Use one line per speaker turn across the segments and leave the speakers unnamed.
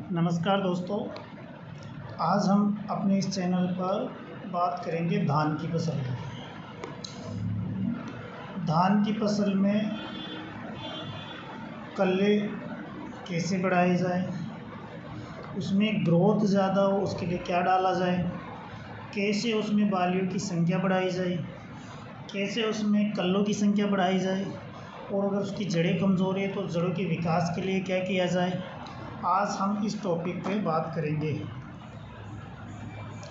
नमस्कार दोस्तों। आज हम अपने इस चैनल पर बात करेंगे धान की फसल की। धान की फसल में कल्ले कैसे बढ़ाए जाए, उसमें ग्रोथ ज़्यादा हो उसके लिए क्या डाला जाए, कैसे उसमें बालियों की संख्या बढ़ाई जाए, कैसे उसमें कल्लों की संख्या बढ़ाई जाए, और अगर उसकी जड़ें कमज़ोर है तो जड़ों के विकास के लिए क्या किया जाए, आज हम इस टॉपिक पे बात करेंगे।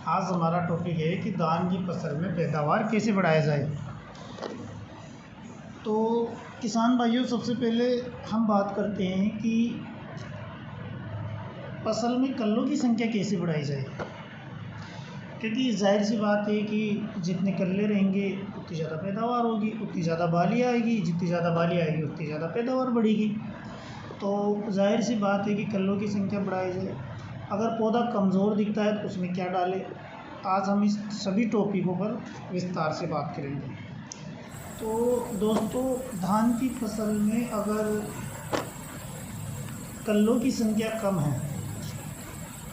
आज हमारा टॉपिक है कि धान की फसल में पैदावार कैसे बढ़ाया जाए। तो किसान भाइयों, सबसे पहले हम बात करते हैं कि फसल में कल्लों की संख्या कैसे बढ़ाई जाए, क्योंकि जाहिर सी बात है कि जितने कल्ले रहेंगे उतनी ज़्यादा पैदावार होगी, उतनी ज़्यादा बाली आएगी, जितनी ज़्यादा बाली आएगी उतनी ज़्यादा पैदावार बढ़ेगी। तो जाहिर सी बात है कि कल्लों की संख्या बढ़ाई जाए। अगर पौधा कमज़ोर दिखता है तो उसमें क्या डालें, आज हम इस सभी टॉपिकों पर विस्तार से बात करेंगे। तो दोस्तों, धान की फसल में अगर कल्लों की संख्या कम है,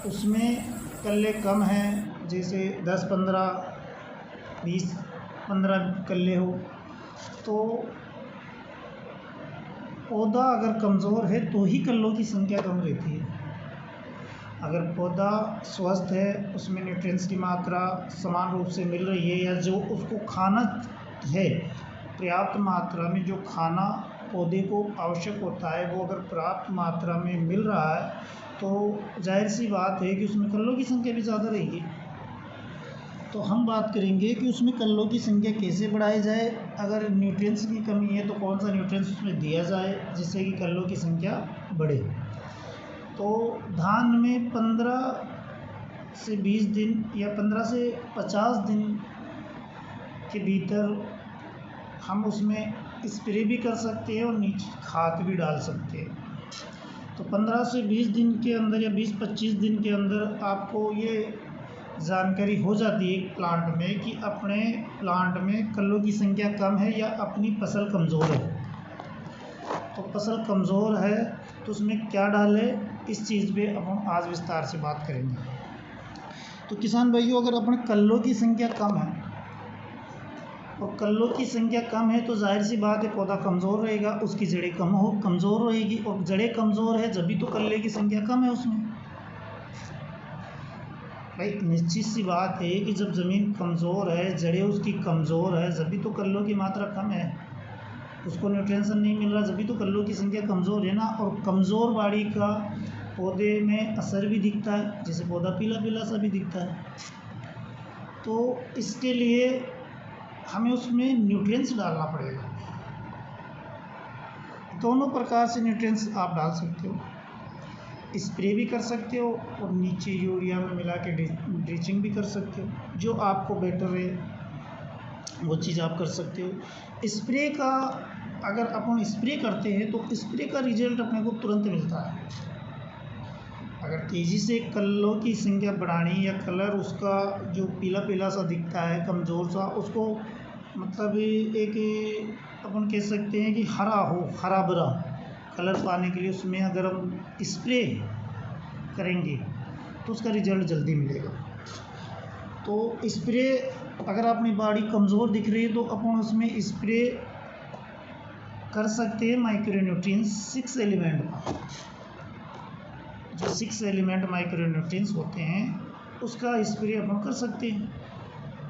उसमें कल्ले कम हैं, जैसे 10, 15, 20, 15 कल्ले हो, तो पौधा अगर कमज़ोर है तो ही कल्लों की संख्या कम रहती है। अगर पौधा स्वस्थ है, उसमें न्यूट्रिएंट्स की मात्रा समान रूप से मिल रही है, या जो उसको खाना है पर्याप्त मात्रा में, जो खाना पौधे को आवश्यक होता है वो अगर पर्याप्त मात्रा में मिल रहा है, तो जाहिर सी बात है कि उसमें कल्लों की संख्या भी ज़्यादा रहेगी। तो हम बात करेंगे कि उसमें कल्लों की संख्या कैसे बढ़ाई जाए। अगर न्यूट्रिएंट्स की कमी है तो कौन सा न्यूट्रिएंट्स उसमें दिया जाए जिससे कि कल्लों की संख्या बढ़े। तो धान में 15 से 20 दिन या 15 से 50 दिन के भीतर हम उसमें स्प्रे भी कर सकते हैं और नीचे खाद भी डाल सकते हैं। तो 15 से 20 दिन के अंदर या 20-25 दिन के अंदर आपको ये जानकारी हो जाती है प्लांट में कि अपने प्लांट में कल्लों की संख्या कम है या अपनी फसल कमज़ोर है। तो फसल कमज़ोर है तो उसमें क्या डालें, इस चीज़ पे अपन आज विस्तार से बात करेंगे। तो किसान भाइयों, अगर अपने कल्लों की संख्या कम है और कल्लों की संख्या कम है तो जाहिर सी बात है पौधा कमज़ोर रहेगा, उसकी जड़ें कमज़ोर रहेगी, और जड़ें कमज़ोर है जब भी तो कल्ले की संख्या कम है उसमें। भाई निश्चित सी बात है कि जब ज़मीन कमज़ोर है, जड़ें उसकी कमज़ोर है, जब भी तो कल्लों की मात्रा कम है, उसको न्यूट्रिएंट्स नहीं मिल रहा, जब भी तो कल्लों की संख्या कमज़ोर है ना। और कमज़ोर बाड़ी का पौधे में असर भी दिखता है, जैसे पौधा पीला पीला सा भी दिखता है। तो इसके लिए हमें उसमें न्यूट्रिएंट्स डालना पड़ेगा। दोनों प्रकार से न्यूट्रिएंट्स आप डाल सकते हो, स्प्रे भी कर सकते हो और नीचे यूरिया में मिला के ड्रिचिंग भी कर सकते हो। जो आपको बेटर है वो चीज़ आप कर सकते हो। स्प्रे का अगर अपन स्प्रे करते हैं तो स्प्रे का रिजल्ट अपने को तुरंत मिलता है। अगर तेज़ी से कल्लों की संख्या बढ़ानी या कलर उसका जो पीला पीला सा दिखता है कमज़ोर सा, उसको मतलब एक अपन कह सकते हैं कि हरा भरा कलर पाने के लिए उसमें अगर हम स्प्रे करेंगे तो उसका रिजल्ट जल्दी मिलेगा। तो स्प्रे अगर अपनी बाड़ी कमज़ोर दिख रही है तो अपन उसमें स्प्रे कर सकते हैं माइक्रोन्यूट्रिएंट्स 6 एलिमेंट का। जो 6 एलिमेंट माइक्रोन्यूट्रिएंट्स होते हैं उसका स्प्रे अपन कर सकते हैं।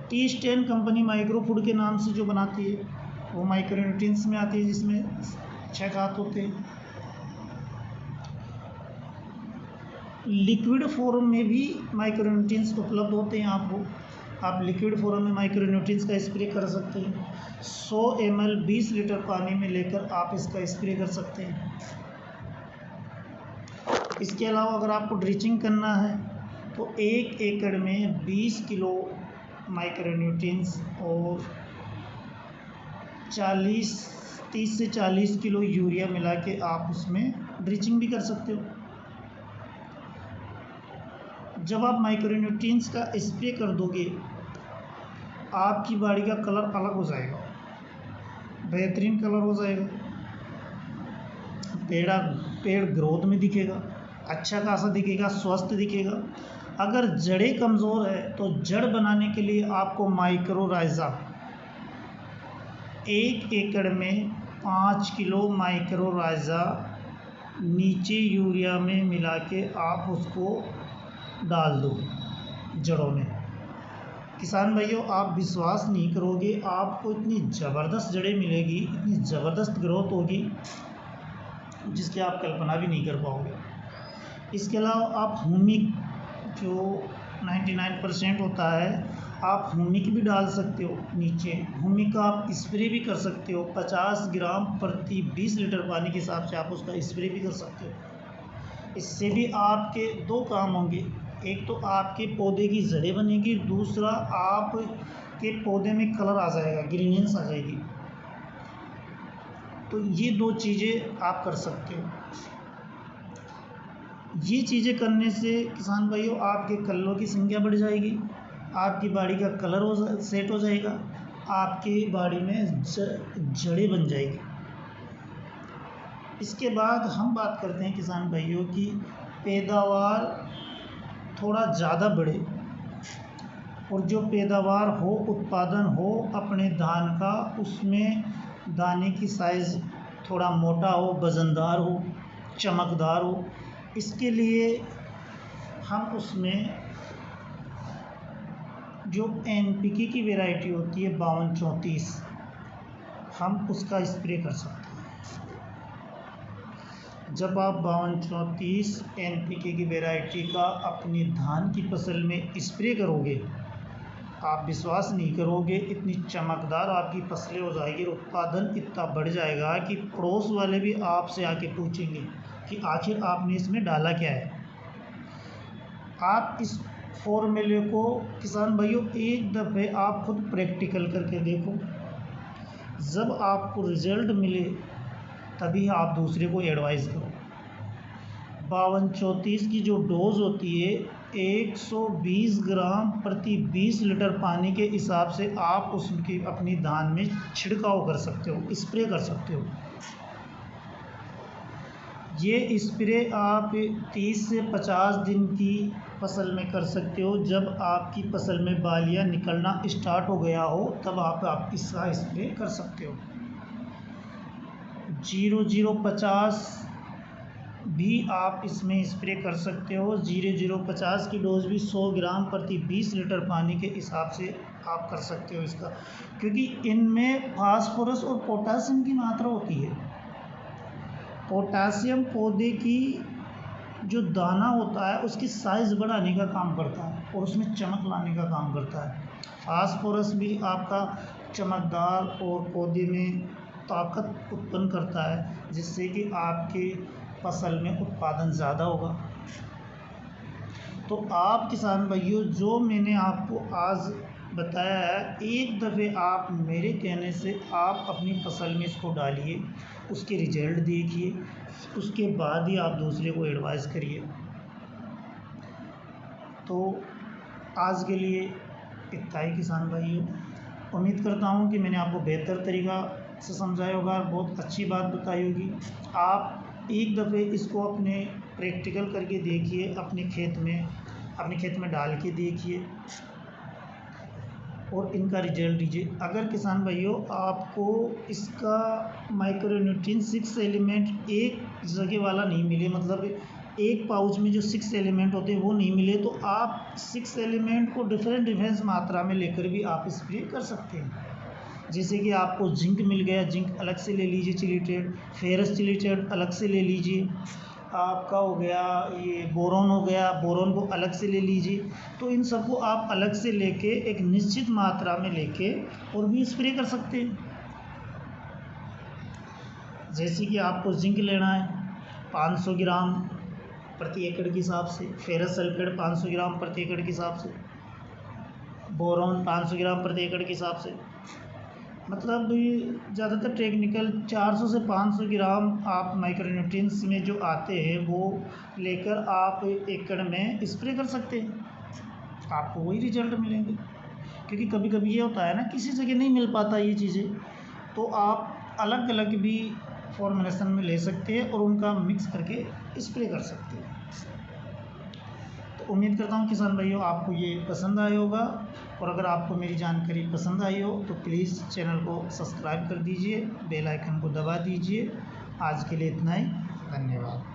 T10 कंपनी माइक्रोफूड के नाम से जो बनाती है वो माइक्रोन्यूट्रिएंट्स में आती है, जिसमें 6 खाद होते हैं। लिक्विड फॉर्म में भी माइक्रोन्यूट्रिएंट्स उपलब्ध होते हैं आपको। आप लिक्विड फॉर्म में माइक्रोन्यूट्रिएंट्स का स्प्रे कर सकते हैं। 100 ml 20 लीटर पानी में लेकर आप इसका स्प्रे कर सकते हैं। इसके अलावा अगर आपको ड्रिचिंग करना है तो 1 एकड़ में 20 किलो माइक्रोन्यूट्रिएंट्स और 30 से 40 किलो यूरिया मिला के आप उसमें ड्रिचिंग भी कर सकते हो। जब आप माइक्रोन्यूट्रिएंट्स का स्प्रे कर दोगे, आपकी बाड़ी का कलर अलग हो जाएगा, बेहतरीन कलर हो जाएगा, पेड़ ग्रोथ में दिखेगा। अच्छा खासा दिखेगा, स्वस्थ दिखेगा। अगर जड़ें कमज़ोर है तो जड़ बनाने के लिए आपको माइक्रोराइज़ा 1 एकड़ में 5 किलो माइक्रोराइज़ा नीचे यूरिया में मिला के आप उसको डाल दो जड़ों में। किसान भाइयों, आप विश्वास नहीं करोगे, आपको इतनी ज़बरदस्त जड़ें मिलेगी, इतनी ज़बरदस्त ग्रोथ होगी जिसकी आप कल्पना भी नहीं कर पाओगे। इसके अलावा आप ह्यूमिक जो 99% होता है, आप ह्यूमिक भी डाल सकते हो नीचे। ह्यूमिक का आप स्प्रे भी कर सकते हो, 50 ग्राम प्रति 20 लीटर पानी के हिसाब से आप उसका स्प्रे भी कर सकते हो। इससे भी आपके 2 काम होंगे, एक तो आपके पौधे की जड़ें बनेगी, दूसरा आपके पौधे में कलर आ जाएगा, ग्रीनेंस आ जाएगी। तो ये 2 चीज़ें आप कर सकते हो। ये चीज़ें करने से किसान भाइयों आपके कल्लों की संख्या बढ़ जाएगी, आपकी बाड़ी का कलर सेट हो जाएगा, आपकी बाड़ी में जड़ें बन जाएगी। इसके बाद हम बात करते हैं किसान भाइयों की पैदावार थोड़ा ज़्यादा बढ़े, और जो पैदावार हो, उत्पादन हो अपने धान का, उसमें दाने की साइज़ थोड़ा मोटा हो, वज़नदार हो, चमकदार हो। इसके लिए हम उसमें जो NPK की वैरायटी होती है 5234, हम उसका स्प्रे कर सकते हैं। जब आप 5234 NPK की वैरायटी का अपनी धान की फसल में स्प्रे करोगे, आप विश्वास नहीं करोगे, इतनी चमकदार आपकी फसलें हो जाएगी, उत्पादन इतना बढ़ जाएगा कि पड़ोस वाले भी आपसे आके पूछेंगे कि आखिर आपने इसमें डाला क्या है। आप इस फॉर्मूले को किसान भाइयों एक दफ़े आप खुद प्रैक्टिकल करके देखो, जब आपको रिज़ल्ट मिले तभी आप दूसरे को एडवाइस करो। 5234 की जो डोज़ होती है 120 ग्राम प्रति 20 लीटर पानी के हिसाब से आप उसकी अपनी धान में छिड़काव कर सकते हो, स्प्रे कर सकते हो। ये स्प्रे आप 30 से 50 दिन की फसल में कर सकते हो। जब आपकी फसल में बालियाँ निकलना स्टार्ट हो गया हो तब आप इसका स्प्रे कर सकते हो। 0050 भी आप इसमें स्प्रे कर सकते हो। 0050 की डोज भी 100 ग्राम प्रति 20 लीटर पानी के हिसाब से आप कर सकते हो इसका, क्योंकि इनमें फास्फोरस और पोटासियम की मात्रा होती है। पोटासियम पौधे की जो दाना होता है उसकी साइज़ बढ़ाने का काम करता है और उसमें चमक लाने का काम करता है। फास्फोरस भी आपका चमकदार और पौधे में ताकत उत्पन्न करता है, जिससे कि आपके फसल में उत्पादन ज़्यादा होगा। तो आप किसान भाइयों, जो मैंने आपको आज बताया है, एक दफ़े आप मेरे कहने से आप अपनी फसल में इसको डालिए, उसके रिजल्ट देखिए, उसके बाद ही आप दूसरे को एडवाइस करिए। तो आज के लिए इतना ही किसान भाइयों। उम्मीद करता हूँ कि मैंने आपको बेहतर तरीक़ा से समझाया होगा, बहुत अच्छी बात बताई होगी। आप एक दफ़े इसको अपने प्रैक्टिकल करके देखिए, अपने खेत में डाल के देखिए और इनका रिजल्ट लीजिए। अगर किसान भाइयों आपको इसका माइक्रोन्यूट्रिएंट 6 एलिमेंट एक जगह वाला नहीं मिले, मतलब एक पाउच में जो 6 एलिमेंट होते हैं वो नहीं मिले, तो आप 6 एलिमेंट को डिफरेंट मात्रा में लेकर भी आप स्प्रे कर सकते हैं। जैसे कि आपको जिंक मिल गया, जिंक अलग से ले लीजिए चिलीटेड, फेरस चिलीटेड अलग से ले लीजिए, आपका हो गया ये बोरोन हो गया, बोरोन को अलग से ले लीजिए। तो इन सबको आप अलग से लेके एक निश्चित मात्रा में लेके और भी स्प्रे कर सकते हैं। जैसे कि आपको जिंक लेना है 500 ग्राम प्रति एकड़ के हिसाब से, फेरस सल्फेट 500 ग्राम प्रति एकड़ के हिसाब से, बोरोन 500 ग्राम प्रति एकड़ के हिसाब से, मतलब ज़्यादातर टेक्निकल 400 से 500 ग्राम आप माइक्रोन्यूट्रिएंट्स में जो आते हैं वो लेकर आप एकड़ में स्प्रे कर सकते हैं, आपको वही रिजल्ट मिलेंगे। क्योंकि कभी कभी ये होता है ना, किसी जगह नहीं मिल पाता ये चीज़ें, तो आप अलग अलग भी फॉर्मुलेशन में ले सकते हैं और उनका मिक्स करके स्प्रे कर सकते हैं। तो उम्मीद करता हूँ किसान भाइयों आपको ये पसंद आया होगा, और अगर आपको मेरी जानकारी पसंद आई हो तो प्लीज़ चैनल को सब्सक्राइब कर दीजिए, बेल आइकन को दबा दीजिए। आज के लिए इतना ही, धन्यवाद।